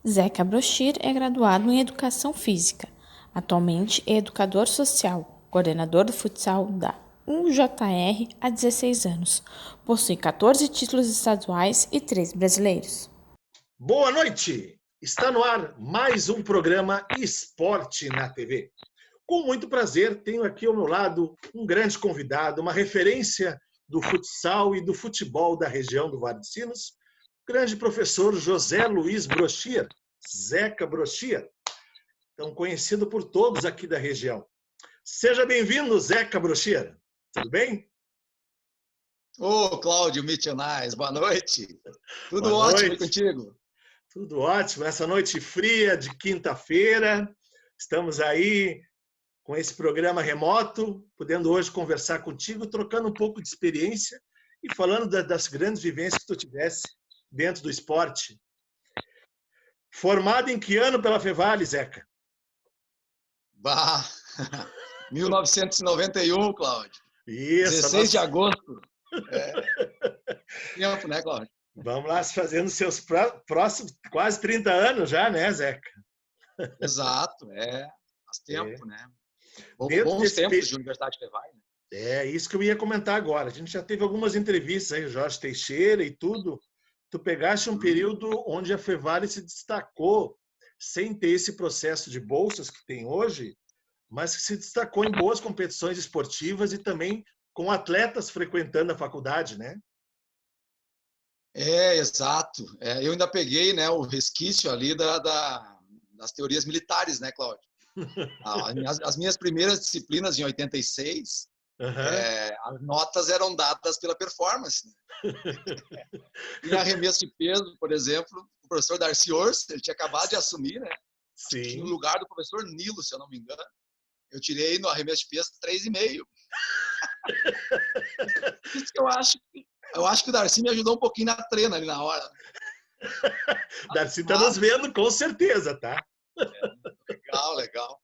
Zeca Brochir é graduado em Educação Física. Atualmente é educador social, coordenador do futsal da UJR há 16 anos. Possui 14 títulos estaduais e 3 brasileiros. Boa noite! Está no ar mais um programa Esporte na TV. Com muito prazer, tenho aqui ao meu lado um grande convidado, uma referência do futsal e do futebol da região do Vale dos Sinos, o grande professor José Luiz Brochir, Zeca Brochir, tão conhecido por todos aqui da região. Seja bem-vindo, Zeca Brochir. Tudo bem? Ô, Cláudio Mitionais, boa noite. Tudo Boa ótimo aí noite. contigo? Tudo ótimo. Nessa noite fria de quinta-feira, estamos aí com esse programa remoto, podendo hoje conversar contigo, trocando um pouco de experiência e falando das grandes vivências que tu tivesse dentro do esporte. Formado em que ano pela Fevale, Zeca? Bah, 1991, Cláudio. Isso, 16 de agosto. Tempo, né, Cláudio? Vamos lá, fazendo seus próximos quase 30 anos já, né, Zeca? Exato, faz tempo, né? Dentro Bons tempos de Universidade Fevale, né? É isso que eu ia comentar agora. A gente já teve algumas entrevistas aí, o Jorge Teixeira e tudo. Tu pegaste um período onde a Fevale se destacou, sem ter esse processo de bolsas que tem hoje, mas que se destacou em boas competições esportivas e também com atletas frequentando a faculdade, né? Exato. Eu ainda peguei, né, o resquício ali das teorias militares, né, Cláudio? As minhas primeiras disciplinas em 86, as notas eram dadas pela performance. Né? Em arremesso de peso, por exemplo, o professor Darcy Orso, ele tinha acabado de assumir, né? Acho que tinha no lugar do professor Nilo, se eu não me engano. Eu tirei no arremesso de peso 3,5. Isso que eu acho que o Darcy me ajudou um pouquinho na treina ali na hora. Darcy tá nos vendo, com certeza, tá? Legal.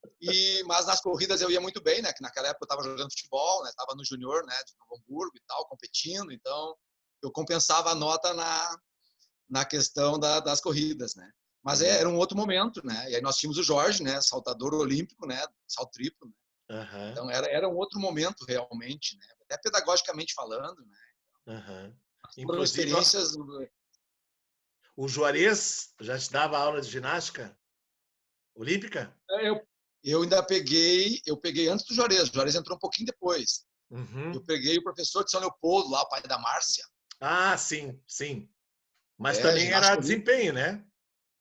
Mas nas corridas eu ia muito bem, né? Que naquela época eu estava jogando futebol, né? Estava no junior, né? De Novo Hamburgo e tal, competindo. Então, eu compensava a nota na questão das corridas, né? Mas era um outro momento, né? E aí nós tínhamos o Jorge, né? Saltador olímpico, né? Salto triplo. Né? Então, era um outro momento realmente, né? Até pedagogicamente falando, né? Foram Inclusive, experiências... o Juarez já te dava aula de ginástica olímpica? Eu ainda eu peguei antes do Juarez. O Juarez entrou um pouquinho depois. Eu peguei o professor de São Leopoldo, lá, o pai da Márcia. Ah, sim, sim. Mas também era desempenho, né?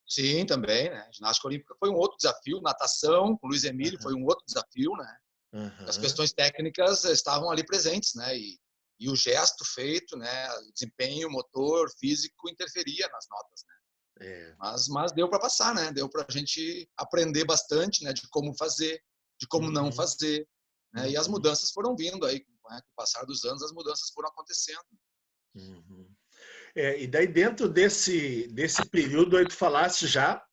Sim, também, né? Ginástica olímpica foi um outro desafio. Natação, com o Luiz Emílio, foi um outro desafio, né? As questões técnicas estavam ali presentes, né? E o gesto feito, né? O desempenho, motor, físico, interferia nas notas, né? Mas deu para passar, né? Deu para a gente aprender bastante, né? De como fazer, de como não fazer, né? E as mudanças foram vindo aí, né? Com o passar dos anos, as mudanças foram acontecendo. E daí dentro desse período aí tu falaste já,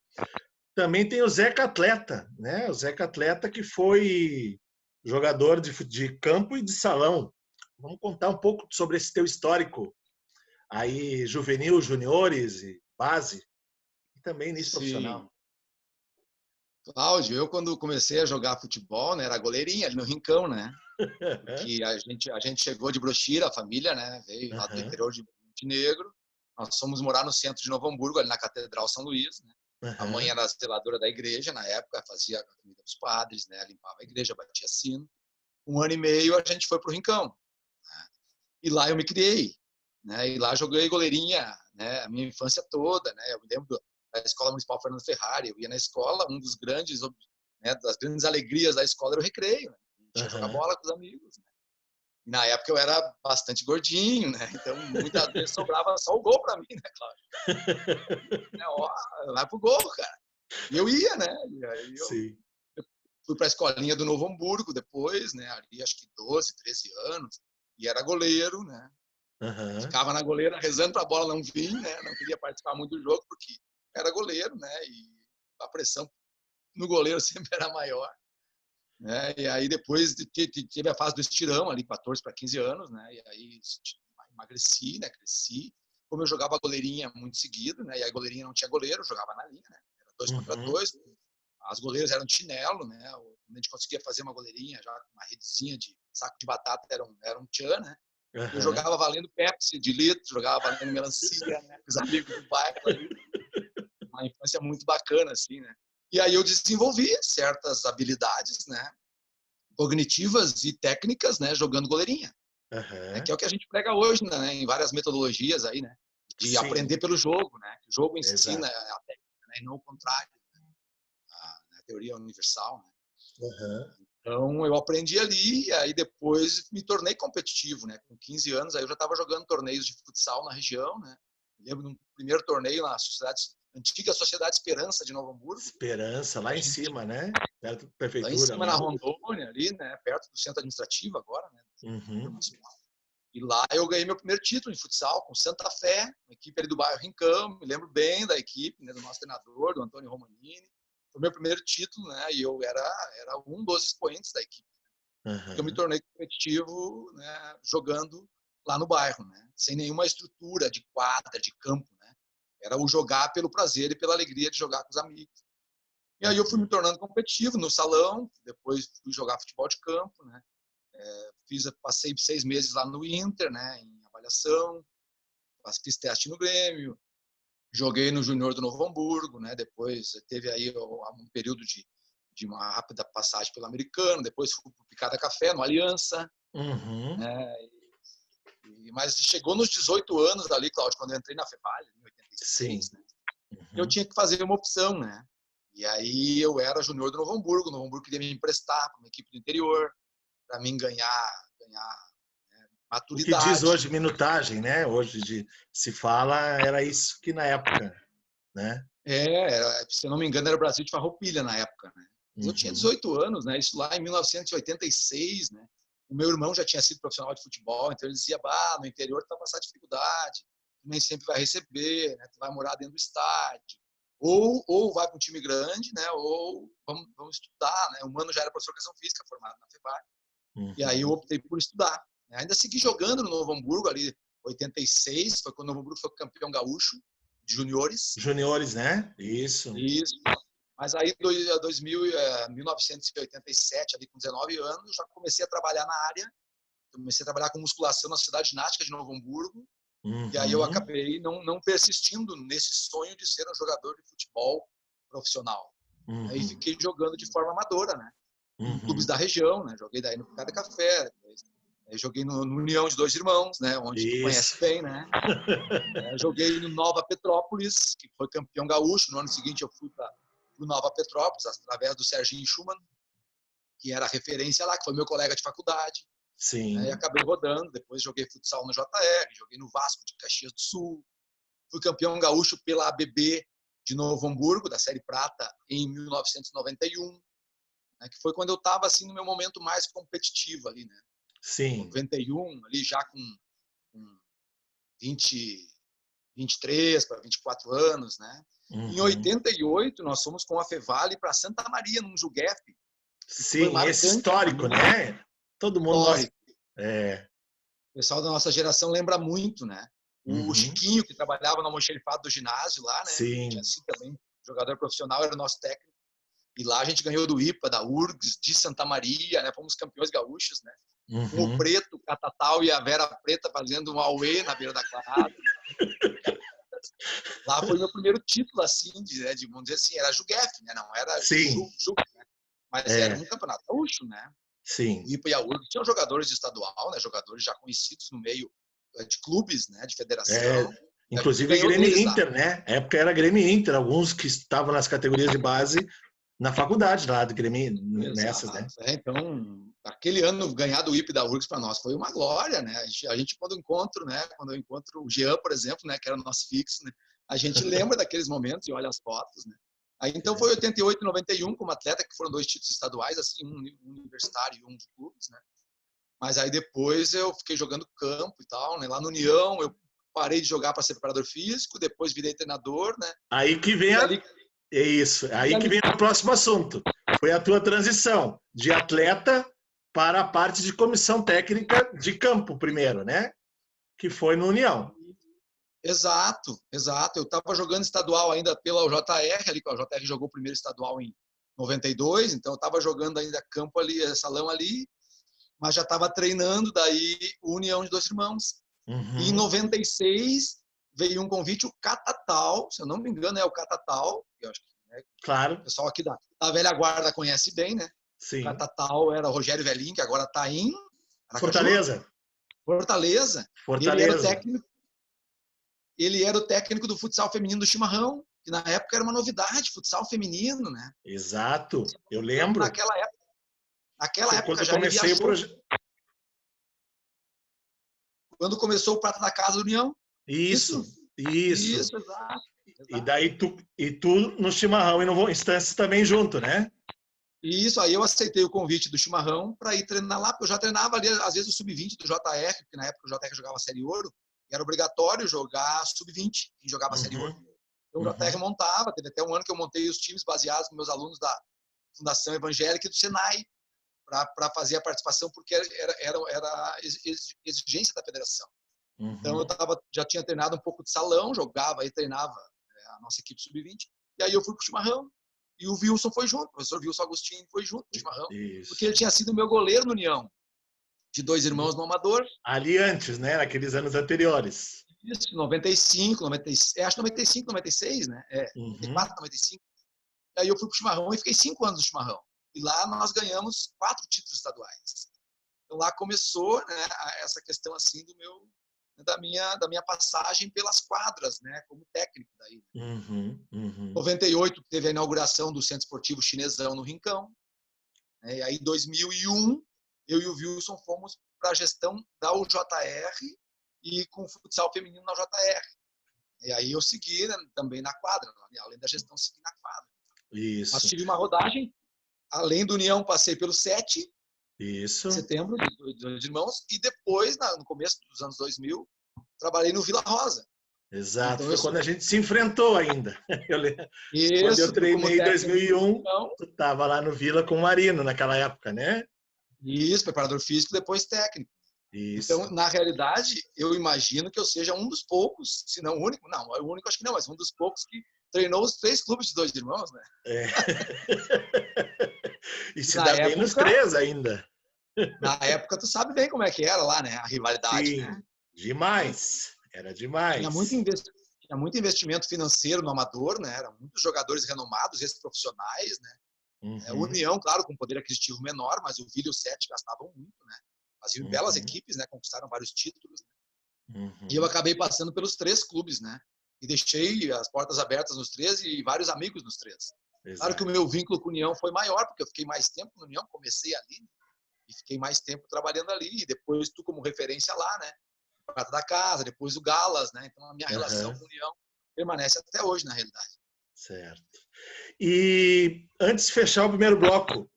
também tem o Zeca Atleta, né? O Zeca Atleta que foi jogador de campo e de salão. Vamos contar um pouco sobre esse teu histórico aí, juvenil, juniores e base, e também início profissional. Cláudio, eu quando comecei a jogar futebol, né, era goleirinha ali no Rincão, né? Que a gente chegou de Brochira, a família, né? Veio lá do interior de Montenegro. Nós fomos morar no centro de Novo Hamburgo, ali na Catedral São Luís, né? A mãe era zeladora da igreja na época, fazia a comida dos padres, né? Limpava a igreja, batia sino. 1 ano e meio a gente foi pro Rincão, né? E lá eu me criei, né? E lá joguei goleirinha, né? A minha infância toda, né? Eu me lembro da Escola Municipal Fernando Ferrari. Eu ia na escola, um dos grandes, né, das grandes alegrias da escola era o recreio, né? A gente ia jogar bola com os amigos, né? E na época eu era bastante gordinho, né? Então muitas vezes sobrava só o gol para mim, né, claro. Vai pro gol, cara. E eu ia, né? E aí eu fui para a escolinha do Novo Hamburgo depois, né? Ali acho que 12, 13 anos. E era goleiro, né? Ficava na goleira rezando para a bola não vir, né? Não queria participar muito do jogo porque era goleiro, né? E a pressão no goleiro sempre era maior. Né? E aí depois teve a fase do estirão, ali 14 para 15 anos, né? E aí emagreci, né? Cresci. Como eu jogava goleirinha muito seguido, né? E a goleirinha não tinha goleiro, eu jogava na linha, né? 2 contra 2. As goleiras eram de chinelo, né? A gente conseguia fazer uma goleirinha já com uma redezinha de saco de batata, era um tchan, né? Eu jogava valendo Pepsi de litro, jogava valendo melancia, né? Com os amigos do bairro ali. Uma infância muito bacana, assim, né? E aí eu desenvolvi certas habilidades, né? Cognitivas e técnicas, né? Jogando goleirinha. Que é o que a gente prega hoje, né? Em várias metodologias aí, né? De aprender pelo jogo, né? O jogo ensina a técnica, né? E não o contrário. Né? A teoria universal, né? Então, eu aprendi ali, e aí depois me tornei competitivo, né? Com 15 anos, aí eu já estava jogando torneios de futsal na região, né? Me lembro de um primeiro torneio na antiga Sociedade Esperança de Novo Hamburgo. Esperança, lá em cima, né? Perto da prefeitura. Lá em cima, na Rondônia, ali, né? Perto do centro administrativo agora, né? E lá eu ganhei meu primeiro título em futsal com Santa Fé, uma equipe ali do bairro Rincão. Me lembro bem da equipe, né? Do nosso treinador, do Antônio Romanini. Foi meu primeiro título, né? E eu era um dos expoentes da equipe. Eu me tornei competitivo, né? Jogando lá no bairro, né? Sem nenhuma estrutura de quadra, de campo, né? Era o jogar pelo prazer e pela alegria de jogar com os amigos. E aí eu fui me tornando competitivo no salão, depois fui jogar futebol de campo, né? Passei 6 meses lá no Inter, né? Em avaliação, fiz teste no Grêmio, joguei no Júnior do Novo Hamburgo, né? Depois teve aí um período de uma rápida passagem pelo Americano, depois fui pro Picada Café, no Aliança. Né? Mas chegou nos 18 anos ali, Cláudio, quando eu entrei na FEVAL, em 86, né? Eu tinha que fazer uma opção, né? E aí eu era Júnior do Novo Hamburgo, o Novo Hamburgo queria me emprestar para uma equipe do interior, para mim ganhar maturidade. O que diz hoje minutagem, né? Hoje se fala, era isso que na época, né? Se eu não me engano, era o Brasil de Farroupilha na época, né? Eu tinha 18 anos, né? Isso lá em 1986, né? O meu irmão já tinha sido profissional de futebol, então ele dizia, no interior tu vai passar dificuldade, tu nem sempre vai receber, né? Tu vai morar dentro do estádio. Ou vai para um time grande, né? Ou vamos estudar, né? O Mano já era professor de educação física, formado na FEVAL. E aí eu optei por estudar. Ainda segui jogando no Novo Hamburgo, ali 86, foi quando o Novo Hamburgo foi campeão gaúcho de juniores. Juniores, né? Isso. Mas aí, 1987, ali com 19 anos, eu já comecei a trabalhar na área. Comecei a trabalhar com musculação na Cidade Ginástica de Novo Hamburgo. E aí eu acabei não persistindo nesse sonho de ser um jogador de futebol profissional. Aí fiquei jogando de forma amadora, né? Em clubes da região, né? Joguei daí no Picada Café, joguei no União de Dois Irmãos, né? Onde tu conhece bem, né? Joguei no Nova Petrópolis, que foi campeão gaúcho. No ano seguinte eu fui para o Nova Petrópolis, através do Serginho Schumann, que era referência lá, que foi meu colega de faculdade. Sim. E acabei rodando. Depois joguei futsal no JR, joguei no Vasco de Caxias do Sul. Fui campeão gaúcho pela ABB de Novo Hamburgo, da Série Prata, em 1991, né? Que foi quando eu estava assim, no meu momento mais competitivo ali, né? Sim. 91, ali já com 23 para 24 anos, né? Em 88, nós fomos com a FEVAL para Santa Maria, num Juguef. Sim, esse histórico, né? Todo mundo... O pessoal da nossa geração lembra muito, né? O Chiquinho, que trabalhava no almoxerifado do ginásio lá, né? Sim. Tinha sido também jogador profissional, era o nosso técnico. E lá a gente ganhou do IPA, da URGS, de Santa Maria, né? Fomos campeões gaúchos, né? Com o Preto, o Catatal e a Vera Preta fazendo um auê na beira da quadra. Lá foi meu primeiro título, assim, vamos dizer assim, era Juguef, né? Não era Juc, né? Mas era um campeonato gaúcho, né? Sim. O IPA e a URGS tinham jogadores de estadual, né? Jogadores já conhecidos no meio de clubes, né? De federação. Inclusive Grêmio e Inter, né? A época era Grêmio e Inter, alguns que estavam nas categorias de base na faculdade lá do Grêmio, nessas, né? Então, aquele ano ganhar do IPA e da URGS para nós foi uma glória, né? A gente quando eu encontro o Jean, por exemplo, né? Que era o nosso fixo, né? A gente lembra daqueles momentos e olha as fotos, né? Aí, então foi 88 e 91 como atleta, que foram 2 títulos estaduais, assim, um universitário e um de clubes, né? Mas aí depois eu fiquei jogando campo e tal, né? Lá no União eu parei de jogar para ser preparador físico, depois virei treinador, né? Aí que vem aí que vem o próximo assunto. Foi a tua transição de atleta para a parte de comissão técnica de campo primeiro, né? Que foi no União. Exato, exato. Eu estava jogando estadual ainda pela JR, ali, a JR jogou o primeiro estadual em 92, então eu estava jogando ainda campo ali, salão ali, mas já estava treinando daí o União de Dois Irmãos. E em 96 veio um convite, o Catatal, se eu não me engano é o Catatal, eu acho que, né, Claro. o pessoal aqui da velha guarda conhece bem, né? Sim. O Catatal era o Rogério Velhin, que agora está em Aracaju. Fortaleza. Ele era o técnico do futsal feminino do Chimarrão, que na época era uma novidade, futsal feminino, né? Exato, eu lembro. Naquela época quando já comecei ele viajou. Quando começou o Prata da Casa do União. Isso, exato. E daí tu no Chimarrão e no Instâncias também junto, né? Isso, aí eu aceitei o convite do Chimarrão para ir treinar lá, porque eu já treinava ali, às vezes, o Sub-20 do JR, porque na época o JR jogava Série Ouro, e era obrigatório jogar Sub-20, quem jogava Série Ouro. Então o JR montava, teve até um ano que eu montei os times baseados nos meus alunos da Fundação Evangélica e do Senai, para fazer a participação, porque era exigência da federação. Então eu já tinha treinado um pouco de salão, jogava e treinava a nossa equipe Sub-20, e aí eu fui para o Chimarrão, e o Wilson foi junto, o professor Wilson Agostinho foi junto no Chimarrão, porque ele tinha sido meu goleiro no União, de Dois Irmãos no Amador. Ali antes, né? Naqueles anos anteriores. Isso, 95, 96, acho 95, 96, né? 94, 95. E aí eu fui pro Chimarrão e fiquei 5 anos no Chimarrão. E lá nós ganhamos 4 títulos estaduais. Então lá começou, né, essa questão assim da minha passagem pelas quadras, né, como técnico daí. 98 teve a inauguração do Centro Esportivo Chinesão no Rincão. Né, e aí 2001 eu e o Wilson fomos para a gestão da UJR e com o futsal feminino na JR. E aí eu segui, né, também na quadra, além da gestão, segui na quadra. Isso. Mas tive uma rodagem, além do União, passei pelo 7, isso. Em setembro, de Dois Irmãos, e depois, no começo dos anos 2000, trabalhei no Vila Rosa. Exato, então, foi quando a gente se enfrentou ainda. Quando eu treinei em 2001, tu estava lá no Vila com o Marino, naquela época, né? Isso, preparador físico, depois técnico. Isso. Então, na realidade, eu imagino que eu seja um dos poucos, se não o único, não, o único acho que não, mas um dos poucos que treinou os 3 clubes de Dois Irmãos, né? E se dá bem nos 3 ainda. Na época, tu sabe bem como é que era lá, né? A rivalidade, sim, né? Demais. Era demais. Tinha muito investimento financeiro no amador, né? Eram muitos jogadores renomados, ex-profissionais, né? O União, claro, com poder aquisitivo menor, mas o Vila e o 7 gastavam muito, né? Faziam belas equipes, né? Conquistaram vários títulos. Né? E eu acabei passando pelos 3 clubes, né? E deixei as portas abertas nos 3 e vários amigos nos 3. Exato. Claro que o meu vínculo com o União foi maior, porque eu fiquei mais tempo no União, comecei ali, né? E fiquei mais tempo trabalhando ali. E depois tu como referência lá, né? Prata da Casa, depois o Galas, né? Então a minha relação com o União permanece até hoje, na realidade. Certo. E antes de fechar o primeiro bloco,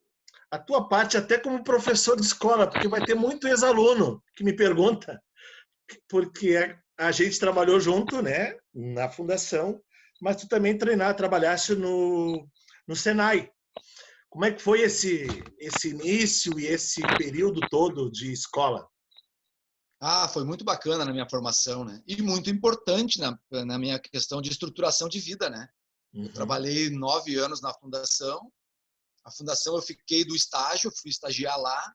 a tua parte até como professor de escola, porque vai ter muito ex-aluno que me pergunta, porque a gente trabalhou junto, né, na fundação, mas tu também trabalhaste no Senai. Como é que foi esse início e esse período todo de escola? Foi muito bacana na minha formação, né? E muito importante na minha questão de estruturação de vida, né? Eu trabalhei 9 anos na fundação. A fundação eu fiquei do estágio, fui estagiar lá.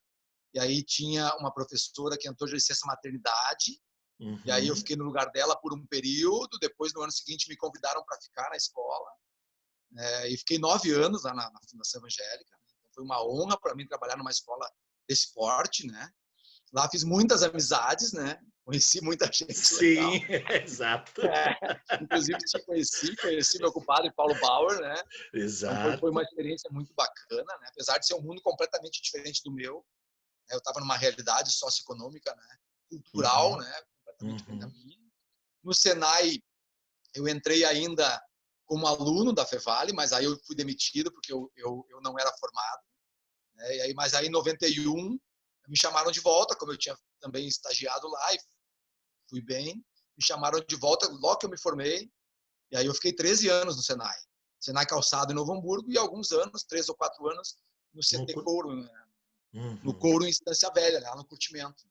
E aí tinha uma professora que entrou de licença maternidade. E aí eu fiquei no lugar dela por um período. Depois, no ano seguinte, me convidaram para ficar na escola. E fiquei 9 anos lá na Fundação Evangélica. Então, foi uma honra para mim trabalhar numa escola de esporte, né? Lá fiz muitas amizades, né? Conheci muita gente legal. Sim, exato. Inclusive, conheci meu compadre Paulo Bauer, né? Exato. Então, foi uma experiência muito bacana, né? Apesar de ser um mundo completamente diferente do meu. Eu estava numa realidade socioeconômica, né? Cultural, né? Completamente diferente da minha. No Senai, eu entrei ainda como aluno da Fevale, mas aí eu fui demitido porque eu não era formado. Né? Mas aí, em 91, me chamaram de volta, como eu tinha também estagiado lá e fui bem. Me chamaram de volta logo que eu me formei. E aí eu fiquei 13 anos no Senai. Senai Calçado em Novo Hamburgo e alguns anos, 3 ou 4 anos, no CT Couro, né? No Couro em Estância Velha, lá no curtimento.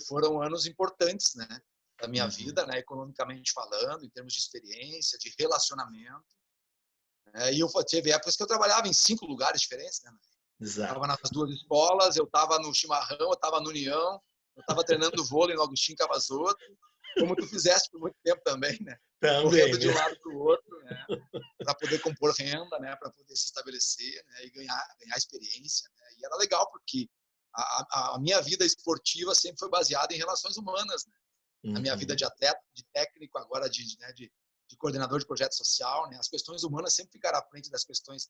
Foram anos importantes, né, da minha vida, né, economicamente falando, em termos de experiência, de relacionamento. E eu tive épocas que eu trabalhava em 5 lugares diferentes, né? Exato. Estava nas 2 escolas, eu estava no Chimarrão, eu estava no União, eu estava treinando vôlei no Agostinho Cavazoto, como tu fizeste por muito tempo também, né? Também, correndo de um lado para o outro, né? Para poder compor renda, né? Para poder se estabelecer, né? E ganhar experiência, né? E era legal porque a minha vida esportiva sempre foi baseada em relações humanas, né? A minha vida de atleta, de técnico, agora de coordenador de projeto social, né? As questões humanas sempre ficaram à frente das questões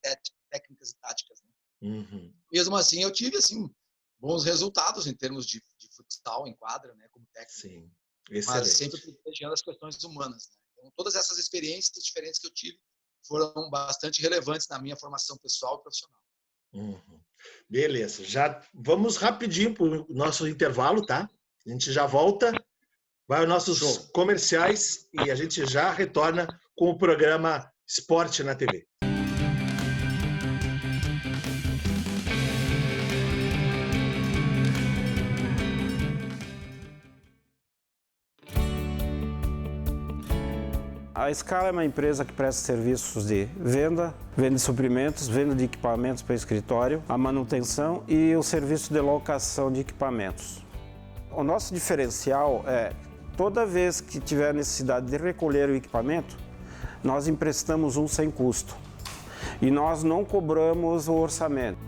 técnicas e táticas, né? Mesmo assim, eu tive assim bons resultados em termos de futsal em quadra, né? Como técnico. Sim, mas excelente. sempre privilegiando as questões humanas, né? Então, todas essas experiências diferentes que eu tive foram bastante relevantes na minha formação pessoal e profissional. Beleza, já vamos rapidinho para o nosso intervalo, tá? A gente já volta, vai aos nossos comerciais e a gente já retorna com o programa Esporte na TV. A Scala é uma empresa que presta serviços de venda de suprimentos, venda de equipamentos para escritório, a manutenção e o serviço de locação de equipamentos. O nosso diferencial é, toda vez que tiver necessidade de recolher o equipamento, nós emprestamos um sem custo e nós não cobramos o orçamento.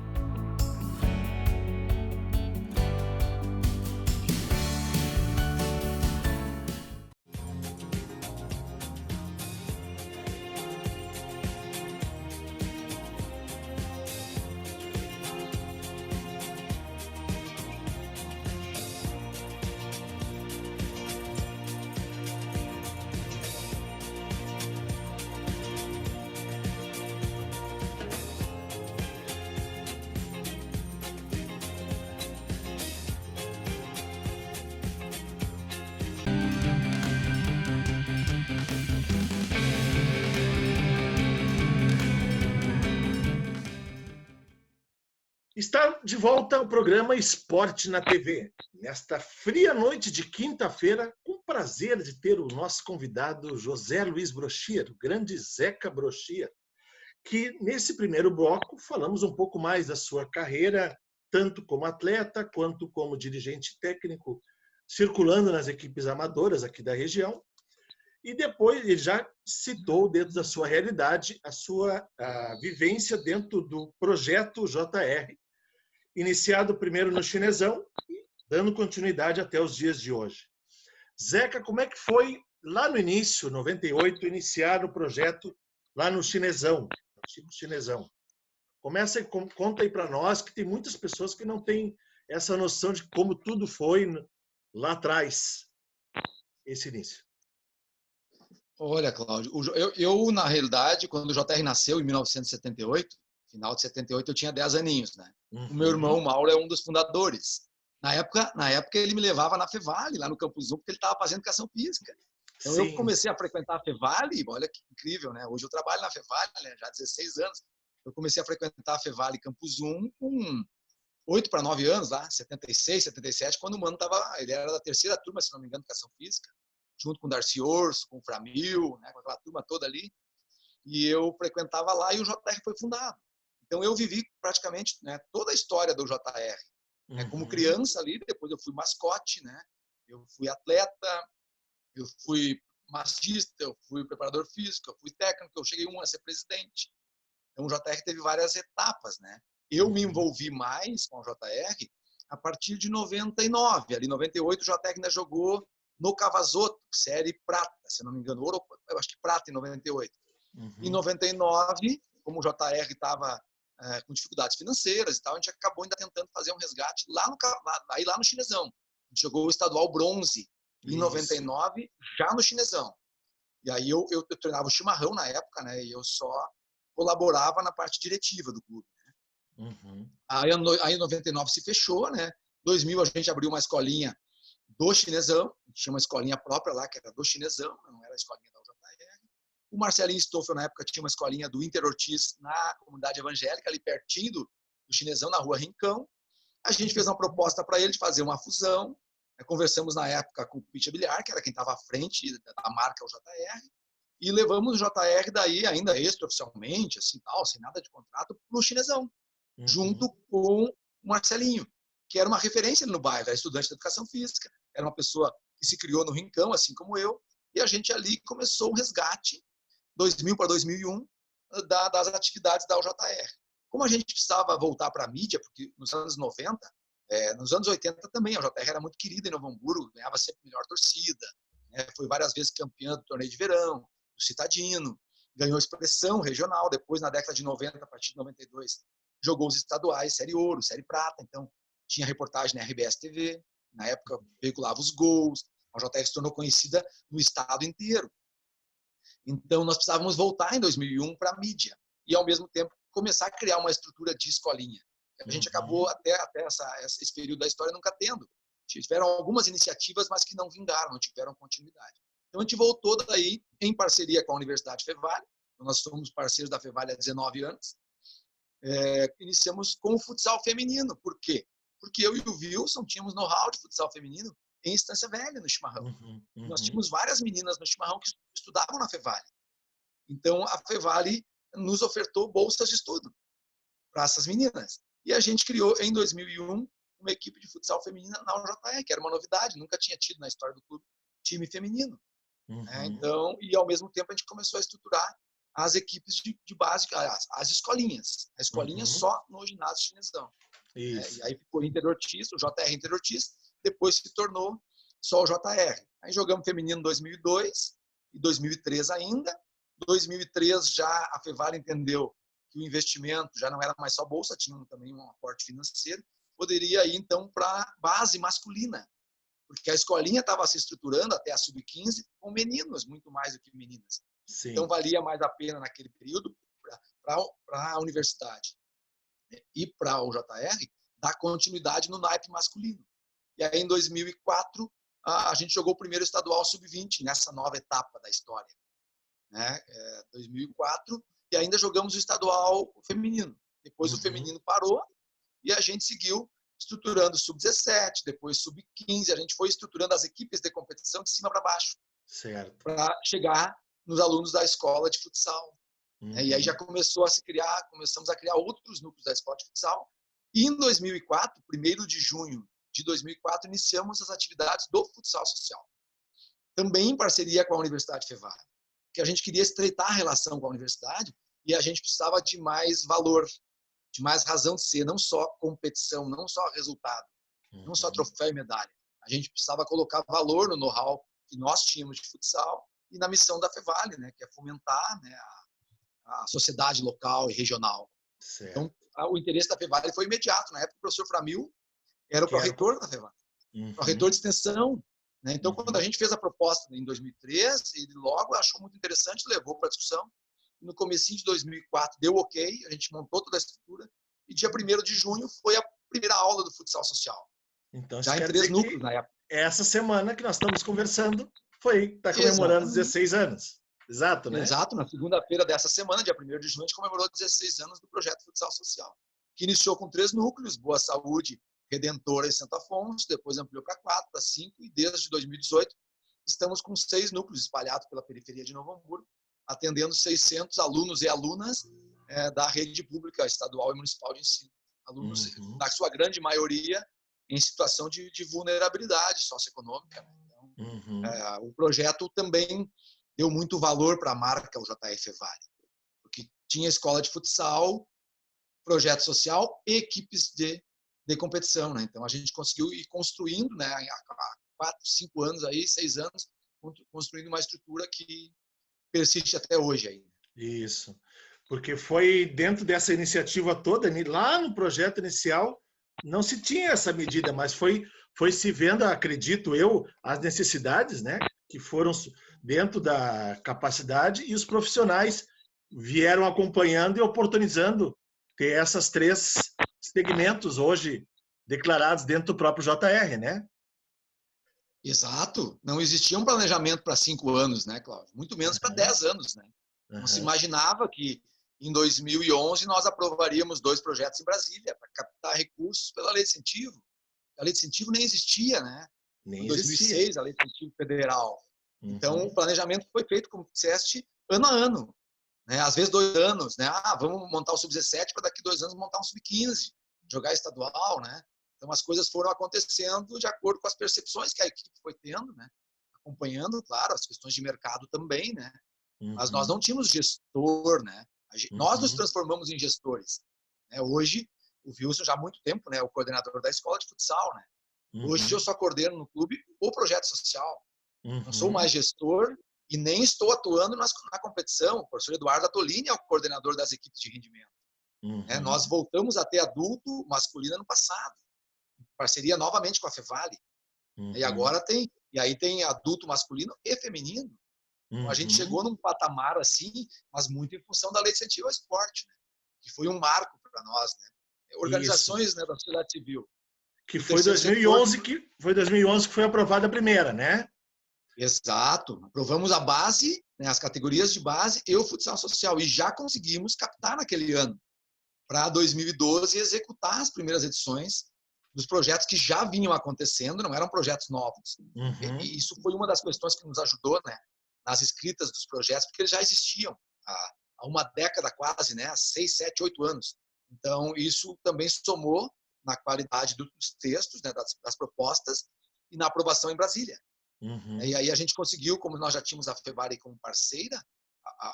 Está de volta o programa Esporte na TV. Nesta fria noite de quinta-feira, com o prazer de ter o nosso convidado José Luiz Brochier, o grande Zeca Brochier, que nesse primeiro bloco falamos um pouco mais da sua carreira, tanto como atleta quanto como dirigente técnico, circulando nas equipes amadoras aqui da região. E depois ele já citou, dentro da sua realidade, a sua vivência dentro do projeto JR, iniciado primeiro no Chinesão e dando continuidade até os dias de hoje. Zeca, como é que foi lá no início, 98, iniciar o projeto lá no Chinesão? Começa e conta aí para nós, que tem muitas pessoas que não têm essa noção de como tudo foi lá atrás, esse início. Olha, Cláudio, eu na realidade, quando o JR nasceu, em 1978, final de 78, eu tinha 10 aninhos, né? O meu irmão, Mauro, é um dos fundadores. Na época, ele me levava na Fevale, lá no Campus 1, porque ele estava fazendo educação física. Então, eu comecei a frequentar a Fevale, olha que incrível, né? Hoje eu trabalho na Fevale, né? Já há 16 anos. Eu comecei a frequentar a Fevale Campus 1 com 8 para 9 anos, lá, 76, 77, quando o Mano ele era da terceira turma, se não me engano, de educação física, junto com o Darcy Orso, com o Framil, né? Com aquela turma toda ali. E eu frequentava lá e o JR foi fundado. Então, eu vivi praticamente, né, toda a história do JR. Né, como criança ali, depois eu fui mascote, né? Eu fui atleta, eu fui massagista, eu fui preparador físico, eu fui técnico, eu cheguei a ser presidente. Então, o JR teve várias etapas, né? Eu me envolvi mais com o JR a partir de 99. Ali, 98, o JR ainda jogou no Cavazoto, série prata, se não me engano. Ouro, eu acho que prata em 98. Em 99, como o JR estava com dificuldades financeiras e tal, a gente acabou ainda tentando fazer um resgate lá no Chinesão. A gente jogou o estadual bronze em 99, já no Chinesão. E aí eu treinava o Chimarrão na época, né? E eu só colaborava na parte diretiva do clube. Né? Aí em 99 se fechou, né? 2000 a gente abriu uma escolinha do Chinesão, a gente tinha uma escolinha própria lá, que era do Chinesão, não era a escolinha da UJR. O Marcelinho Stoffel, na época, tinha uma escolinha do Inter Ortiz na comunidade evangélica, ali pertinho do Chinesão, na rua Rincão. A gente fez uma proposta para ele de fazer uma fusão. Conversamos na época com o Pitch Biliar, que era quem estava à frente da marca, o JR, e levamos o JR daí, ainda extraoficialmente, assim, tal, sem nada de contrato, para o Chinesão, junto com o Marcelinho, que era uma referência no bairro, era estudante de educação física, era uma pessoa que se criou no Rincão, assim como eu, e a gente ali começou o resgate, 2000 para 2001, das atividades da UJR. Como a gente precisava voltar para a mídia, porque nos anos 90, nos anos 80 também, a UJR era muito querida em Novo Hamburgo, ganhava sempre melhor torcida, foi várias vezes campeã do torneio de verão, do Citadino, ganhou expressão regional, depois na década de 90, a partir de 92, jogou os estaduais, Série Ouro, Série Prata, então tinha reportagem na RBS TV, na época veiculava os gols, a UJR se tornou conhecida no estado inteiro. Então nós precisávamos voltar em 2001 para a mídia e ao mesmo tempo começar a criar uma estrutura de escolinha. A gente acabou até esse período da história nunca tendo. Tiveram algumas iniciativas, mas que não vingaram, não tiveram continuidade. Então a gente voltou daí em parceria com a Universidade Fevale. Nós somos parceiros da Fevale há 19 anos. Iniciamos com o futsal feminino. Por quê? Porque eu e o Wilson tínhamos know-how de futsal feminino em Estância Velha, no Chimarrão. Nós tínhamos várias meninas no Chimarrão que estudavam na Fevale. Então a Fevale nos ofertou bolsas de estudo para essas meninas. E a gente criou em 2001 uma equipe de futsal feminina na UJR, que era uma novidade, nunca tinha tido na história do clube time feminino. Então, e ao mesmo tempo a gente começou a estruturar as equipes de base, as escolinhas. A escolinha só no ginásio chinesão. E aí ficou Inter-Ortiz, o JR Inter-Ortiz, depois se tornou só o JR. Aí jogamos feminino em 2002 e 2003 ainda. 2003 já a Fevale entendeu que o investimento já não era mais só bolsa, tinha também um aporte financeiro, poderia ir então para a base masculina, porque a escolinha estava se estruturando até a sub-15 com meninos, muito mais do que meninas. Sim. Então valia mais a pena naquele período para a universidade e para o JR dar continuidade no naipe masculino. E aí em 2004 a gente jogou o primeiro estadual sub-20 nessa nova etapa da história, 2004, e ainda jogamos o estadual feminino. Depois o feminino parou e a gente seguiu estruturando o sub-17, depois sub-15, a gente foi estruturando as equipes de competição de cima para baixo, para chegar nos alunos da escola de futsal. E aí já começamos a criar outros núcleos da escola de futsal. E em 2004, 1º de junho de 2004, iniciamos as atividades do futsal social, também em parceria com a Universidade Fevale, que a gente queria estreitar a relação com a universidade e a gente precisava de mais valor, de mais razão de ser, não só competição, não só resultado, não só troféu e medalha. A gente precisava colocar valor no know-how que nós tínhamos de futsal e na missão da Fevale, que é fomentar a sociedade local e regional. Certo. Então, o interesse da Fevale foi imediato. Na época, o professor Framil era o pró-reitor da Fevale, pró-reitor de extensão. Então, quando a gente fez a proposta em 2003, ele logo achou muito interessante, levou para a discussão. No comecinho de 2004 deu ok, a gente montou toda a estrutura e dia 1º de junho foi a primeira aula do futsal social. Então, já em 3 núcleos na época. Essa semana que nós estamos conversando está comemorando 16 anos. Exato, né? Exato, na segunda-feira dessa semana, dia 1º de junho, a gente comemorou 16 anos do projeto Futsal Social, que iniciou com 3 núcleos, Boa Saúde, Redentora e Santo Afonso, depois ampliou para 4, para 5, e desde 2018 estamos com 6 núcleos espalhados pela periferia de Novo Hamburgo, atendendo 600 alunos e alunas da rede pública estadual e municipal de ensino. Alunos, na sua grande maioria, em situação de vulnerabilidade socioeconômica. Então, o projeto também deu muito valor para a marca, o JR Fevale, porque tinha escola de futsal, projeto social e equipes de competição. Então, a gente conseguiu ir construindo, há 4, 5 anos, 6 anos, construindo uma estrutura que persiste até hoje ainda. Isso, porque foi dentro dessa iniciativa toda, lá no projeto inicial, não se tinha essa medida, mas foi se vendo, acredito eu, as necessidades, que foram dentro da capacidade, e os profissionais vieram acompanhando e oportunizando ter essas 3 segmentos hoje declarados dentro do próprio JR, né? Exato. Não existia um planejamento para 5 anos, Cláudio? Muito menos para 10 anos, Não se imaginava que em 2011 nós aprovaríamos 2 projetos em Brasília para captar recursos pela lei de incentivo. A lei de incentivo nem existia, Nem Em existia. 2006, a Lei de Incentivo Federal. Então, Uhum. o planejamento foi feito, como disseste, ano a ano. Né? Às vezes 2 anos, né? Vamos montar o Sub-17 para daqui 2 anos montar um Sub-15, jogar estadual, né? Então, as coisas foram acontecendo de acordo com as percepções que a equipe foi tendo, né? Acompanhando, claro, as questões de mercado também, né? Mas nós Uhum. não tínhamos gestor, né? Nós nos Uhum. transformamos em gestores. Né? Hoje, o Wilson já há muito tempo, né? O coordenador da escola de futsal, né? Hoje eu Uhum. só coordeno no clube o projeto social. Não sou Uhum. mais gestor e nem estou atuando na competição. O professor Eduardo Atolini é o coordenador das equipes de rendimento. Né? Uhum. Nós voltamos a ter adulto masculino no passado, em parceria novamente com a Fevale. E Uhum. agora tem adulto masculino e feminino. Então a gente Uhum. chegou num patamar assim, mas muito em função da Lei de Incentivo ao Esporte, né? Que foi um marco para nós, né? Isso. Organizações, né, da sociedade civil Que e o foi terceiro setor. 2011 que foi aprovada a primeira, né? Exato. Aprovamos a base, né, as categorias de base e o futsal social. E já conseguimos captar naquele ano, para 2012, executar as primeiras edições dos projetos que já vinham acontecendo, não eram projetos novos. Uhum. E isso foi uma das questões que nos ajudou, né, nas escritas dos projetos, porque eles já existiam há uma década quase, né, há 6, 7, 8 anos. Então, isso também somou na qualidade dos textos, né, das propostas e na aprovação em Brasília. Uhum. E aí a gente conseguiu, como nós já tínhamos a Fevale como parceira,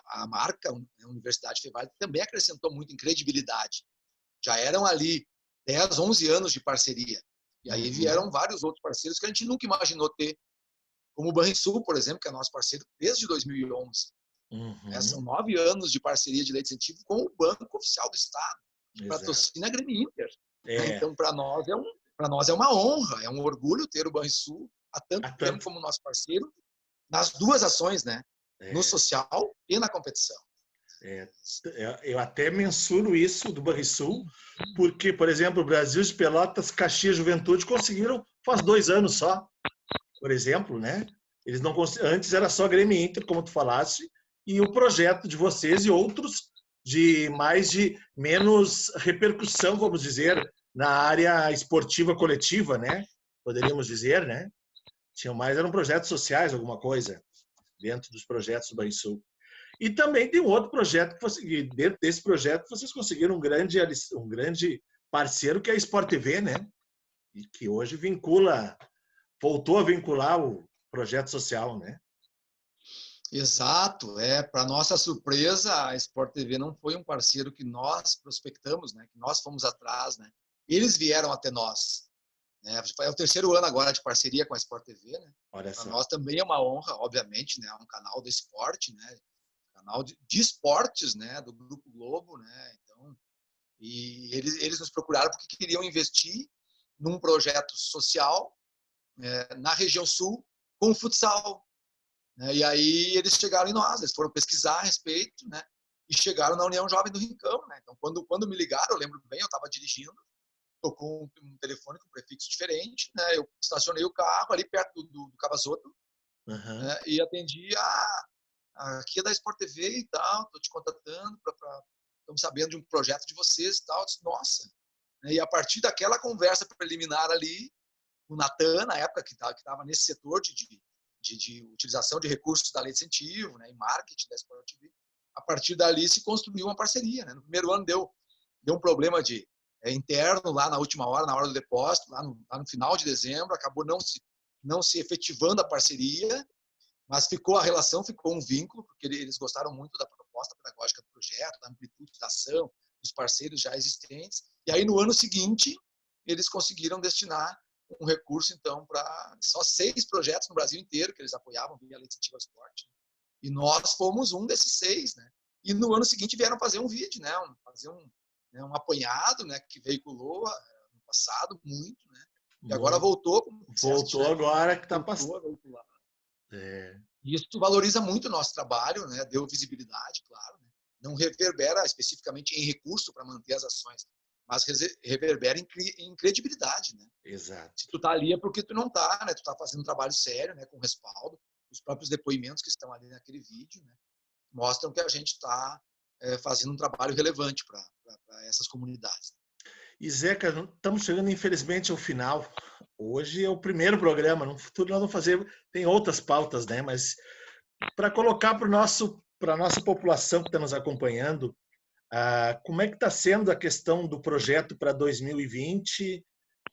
a marca, a Universidade Fevale, também acrescentou muito em credibilidade. Já eram ali 10, 11 anos de parceria. E aí Uhum. vieram vários outros parceiros que a gente nunca imaginou ter, como o Banrisul, por exemplo, que é nosso parceiro desde 2011. São Uhum. 9 anos de parceria de lei de incentivo com o Banco Oficial do Estado, que Exato. patrocina a Grêmio Inter. É. Então, para nós é uma honra, é um orgulho ter o Banrisul há tanto Há tempo tanto. como nosso parceiro nas duas ações, né? No É. social e na competição. É, eu até mensuro isso do Banrisul, porque, por exemplo, o Brasil de Pelotas, Caxias Juventude conseguiram faz 2 anos só, por exemplo, né? Eles não antes era só Grêmio Inter, como tu falaste, e o projeto de vocês e outros de menos repercussão, vamos dizer, na área esportiva coletiva, né? Poderíamos dizer, né? Tinham mais eram projetos sociais, alguma coisa dentro dos projetos do Banrisul. E também tem um outro projeto que dentro desse projeto vocês conseguiram um grande parceiro que é a Sport TV, né? E que hoje voltou a vincular o projeto social, né? Exato, para nossa surpresa, a Sport TV não foi um parceiro que nós prospectamos, né? Que nós fomos atrás, né? Eles vieram até nós, né? É o terceiro ano agora de parceria com a Sport TV, né? Olha Para só. nós também é uma honra, obviamente, né? É um canal de esporte, né? Canal de esportes, né? Do Grupo Globo, né? Então, e eles nos procuraram porque queriam investir num projeto social na região sul com futsal. Né? E aí eles chegaram em nós, eles foram pesquisar a respeito, né? E chegaram na União Jovem do Rincão, né? Então, quando me ligaram, eu lembro bem, eu estava dirigindo, tocou um telefone com um prefixo diferente, né? Eu estacionei o carro ali perto do Cavazoto, Uhum. né? E atendi, aqui é da Sport TV e tal, tô te contatando estamos sabendo de um projeto de vocês e tal. Eu disse, nossa. E a partir daquela conversa preliminar ali, o Natan, na época que estava nesse setor de utilização de recursos da lei de incentivo, né, e marketing da Sport TV, a partir dali se construiu uma parceria. Né? No primeiro ano deu um problema interno lá na última hora, na hora do depósito, lá no final de dezembro, acabou não se efetivando a parceria, mas ficou a relação, ficou um vínculo, porque eles gostaram muito da proposta pedagógica do projeto, da amplitude da ação, dos parceiros já existentes. E aí, no ano seguinte, eles conseguiram destinar um recurso, então, para só 6 projetos no Brasil inteiro que eles apoiavam via Lei de Incentivo ao Esporte. E nós fomos um desses 6, né? E no ano seguinte vieram fazer um vídeo, né? Fazer um apanhado, né? Que veiculou no passado muito, né? E agora Muito. voltou, como disseste, Voltou né? agora que está Voltou a passando. veicular. É. E isso valoriza muito o nosso trabalho, né? Deu visibilidade, claro. Né? Não reverbera especificamente em recurso para manter as ações, mas reverbera em credibilidade, né? Exato. Se tu tá ali é porque tu não tá, né? Tu tá fazendo um trabalho sério, né? Com respaldo. Os próprios depoimentos que estão ali naquele vídeo, né? Mostram que a gente está fazendo um trabalho relevante para essas comunidades. E Zeca, estamos chegando infelizmente ao final. Hoje é o primeiro programa, no futuro nós vamos fazer, tem outras pautas, né? Mas para colocar para a nossa população que está nos acompanhando, como é que está sendo a questão do projeto para 2020?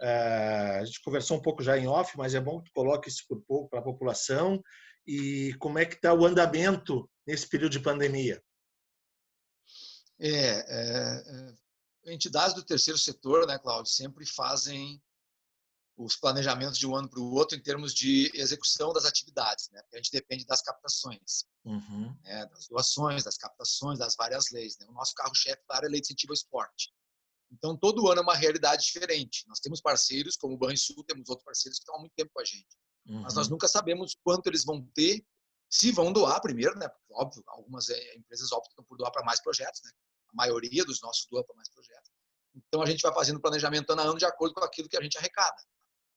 A gente conversou um pouco já em off, mas é bom que tu coloque isso para a população. E como é que está o andamento nesse período de pandemia? Entidades do terceiro setor, né, Cláudio, sempre fazem os planejamentos de um ano para o outro em termos de execução das atividades, né? Porque a gente depende das captações, né, das doações, das captações, das várias leis, né? O nosso carro-chefe da área é a Lei de Incentivo ao Esporte. Então, todo ano é uma realidade diferente. Nós temos parceiros, como o Banrisul, temos outros parceiros que estão há muito tempo com a gente. Mas nós nunca sabemos quanto eles vão ter, se vão doar primeiro, né? Porque, óbvio, algumas empresas optam por doar para mais projetos, né? A maioria dos nossos doa para mais projetos. Então, a gente vai fazendo planejamento ano a ano de acordo com aquilo que a gente arrecada.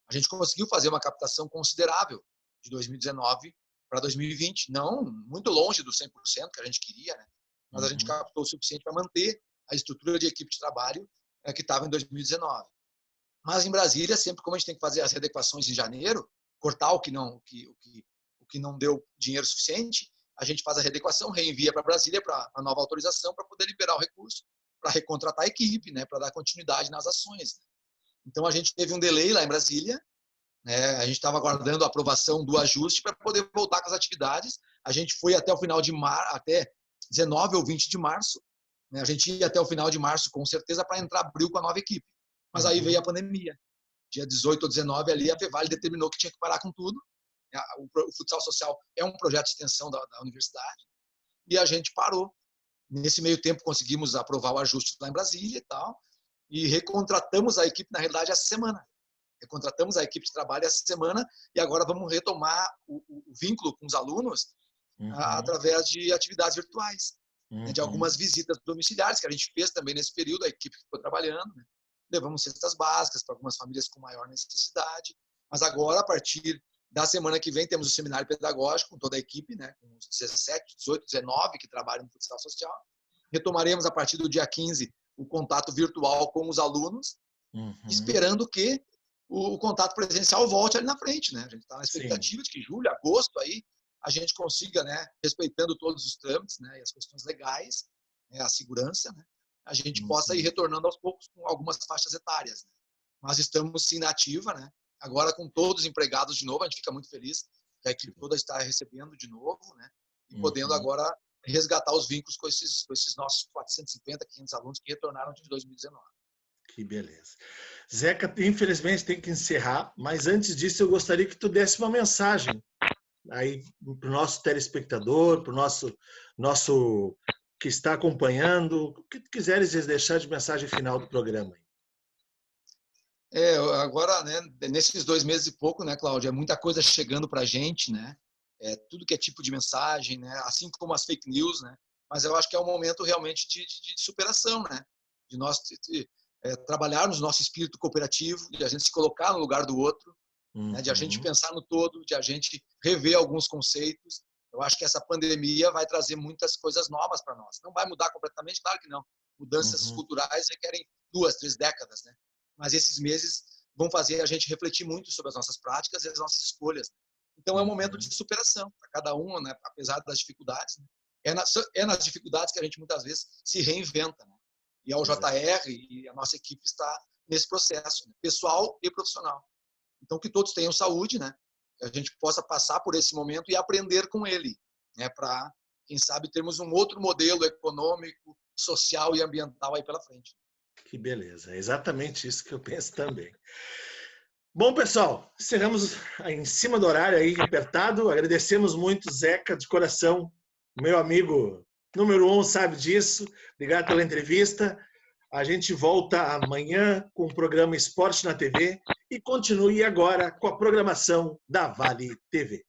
A gente conseguiu fazer uma captação considerável de 2019 para 2020, não muito longe do 100% que a gente queria, né? Mas a gente captou o suficiente para manter a estrutura de equipe de trabalho que estava em 2019. Mas em Brasília, sempre como a gente tem que fazer as readequações em janeiro, cortar o que não deu dinheiro suficiente, a gente faz a readequação, reenvia para Brasília para a nova autorização para poder liberar o recurso, para recontratar a equipe, né, para dar continuidade nas ações. Então, a gente teve um delay lá em Brasília, né, a gente estava aguardando a aprovação do ajuste para poder voltar com as atividades. A gente foi até o final de março, até 19 ou 20 de março. Né, a gente ia até o final de março, com certeza, para entrar abril com a nova equipe. Mas aí veio a pandemia. Dia 18 ou 19, ali, a Fevale determinou que tinha que parar com tudo. O Futsal Social é um projeto de extensão da universidade. E a gente parou. Nesse meio tempo, conseguimos aprovar o ajuste lá em Brasília e tal. E recontratamos a equipe, na realidade, essa semana. Recontratamos a equipe de trabalho essa semana e agora vamos retomar o vínculo com os alunos através de atividades virtuais, né, de algumas visitas domiciliares que a gente fez também nesse período, a equipe ficou trabalhando, né? Levamos cestas básicas para algumas famílias com maior necessidade, mas agora, a partir da semana que vem, temos o seminário pedagógico com toda a equipe, né, com os 17, 18, 19 que trabalham no futsal social. Retomaremos, a partir do dia 15, o contato virtual com os alunos, esperando que o contato presencial volte ali na frente, né? A gente está na expectativa de que julho, agosto, aí a gente consiga, né, respeitando todos os trâmites, né, e as questões legais, né, a segurança, né, a gente possa ir retornando aos poucos com algumas faixas etárias. Né? Mas estamos sim na ativa, né? Agora com todos empregados de novo, a gente fica muito feliz que a equipe toda está recebendo de novo, né? E podendo agora resgatar os vínculos com esses nossos 450, 500 alunos que retornaram de 2019. Que beleza. Zeca, infelizmente tem que encerrar, mas antes disso eu gostaria que tu desse uma mensagem aí para o nosso telespectador, para o nosso que está acompanhando, o que tu quiseres deixar de mensagem final do programa. Agora, né, nesses 2 meses e pouco, né, Cláudia, é muita coisa chegando para a gente, né? Tudo que é tipo de mensagem, né? Assim como as fake news, né? Mas eu acho que é um momento realmente de superação, né? De nós trabalharmos nosso espírito cooperativo, de a gente se colocar no lugar do outro, né? De a gente pensar no todo, de a gente rever alguns conceitos. Eu acho que essa pandemia vai trazer muitas coisas novas para nós. Não vai mudar completamente, claro que não. Mudanças culturais requerem 2, 3 décadas, né? Mas esses meses vão fazer a gente refletir muito sobre as nossas práticas e as nossas escolhas. Então, é um momento de superação para cada um, né? Apesar das dificuldades. Né? É nas dificuldades que a gente, muitas vezes, se reinventa. Né? E a UJR e a nossa equipe está nesse processo, né? Pessoal e profissional. Então, que todos tenham saúde, né? Que a gente possa passar por esse momento e aprender com ele, né? Para, quem sabe, termos um outro modelo econômico, social e ambiental aí pela frente. Que beleza, é exatamente isso que eu penso também. Bom, pessoal, encerramos em cima do horário aí, apertado. Agradecemos muito, Zeca, de coração. Meu amigo número 1 sabe disso. Obrigado pela entrevista. A gente volta amanhã com o programa Esporte na TV e continue agora com a programação da Vale TV.